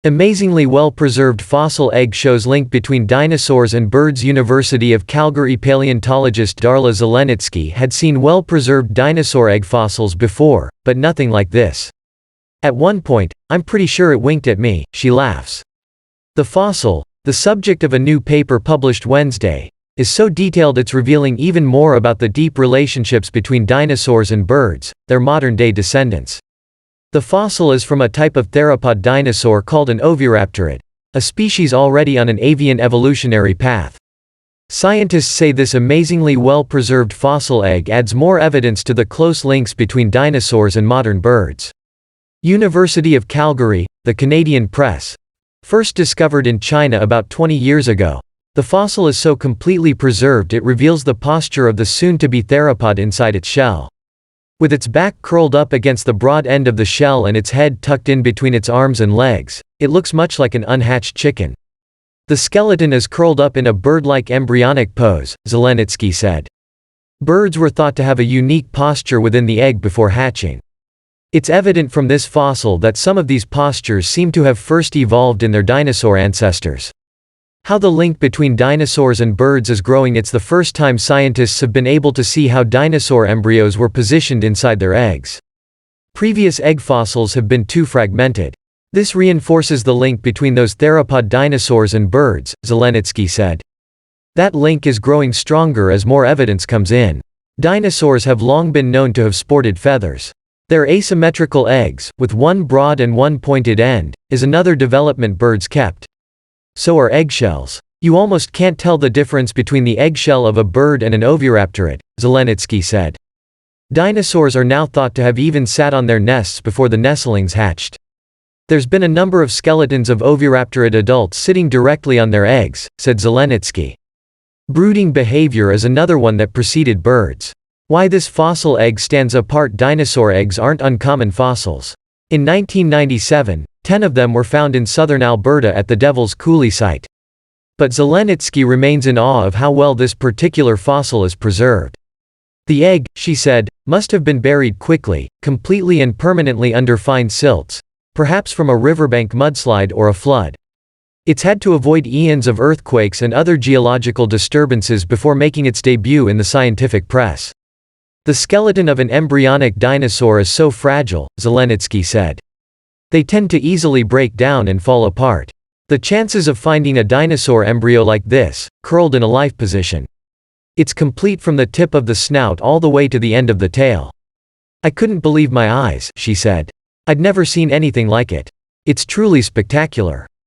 Amazingly well-preserved fossil egg shows link between dinosaurs and birds. University of Calgary paleontologist Darla Zelenitsky had seen well-preserved dinosaur egg fossils before, but nothing like this. At one point, I'm pretty sure it winked at me, she laughs. The fossil, the subject of a new paper published Wednesday, is so detailed it's revealing even more about the deep relationships between dinosaurs and birds, their modern-day descendants. The fossil is from a type of theropod dinosaur called an oviraptorid, a species already on an avian evolutionary path. Scientists say this amazingly well-preserved fossil egg adds more evidence to the close links between dinosaurs and modern birds. University of Calgary, the Canadian Press. First discovered in China about 20 years ago, the fossil is so completely preserved it reveals the posture of the soon-to-be theropod inside its shell. With its back curled up against the broad end of the shell and its head tucked in between its arms and legs, it looks much like an unhatched chicken. The skeleton is curled up in a bird-like embryonic pose, Zelenitsky said. Birds were thought to have a unique posture within the egg before hatching. It's evident from this fossil that some of these postures seem to have first evolved in their dinosaur ancestors. How the link between dinosaurs and birds is growing. It's the first time scientists have been able to see how dinosaur embryos were positioned inside their eggs. Previous egg fossils have been too fragmented. This reinforces the link between those theropod dinosaurs and birds, Zelenitsky said. That link is growing stronger as more evidence comes in. Dinosaurs have long been known to have sported feathers. Their asymmetrical eggs, with one broad and one pointed end, is another development birds kept. So are eggshells. You almost can't tell the difference between the eggshell of a bird and an oviraptorid, Zelenitsky said. Dinosaurs are now thought to have even sat on their nests before the nestlings hatched. There's been a number of skeletons of oviraptorid adults sitting directly on their eggs, said Zelenitsky. Brooding behavior is another one that preceded birds. Why this fossil egg stands apart. Dinosaur eggs aren't uncommon fossils. In 1997, 10 of them were found in southern Alberta at the Devil's Coulee site. But Zelenitsky remains in awe of how well this particular fossil is preserved. The egg, she said, must have been buried quickly, completely and permanently under fine silts, perhaps from a riverbank mudslide or a flood. It's had to avoid eons of earthquakes and other geological disturbances before making its debut in the scientific press. The skeleton of an embryonic dinosaur is so fragile, Zelenitsky said. They tend to easily break down and fall apart. The chances of finding a dinosaur embryo like this, curled in a life position. It's complete from the tip of the snout all the way to the end of the tail. I couldn't believe my eyes, she said. I'd never seen anything like it. It's truly spectacular.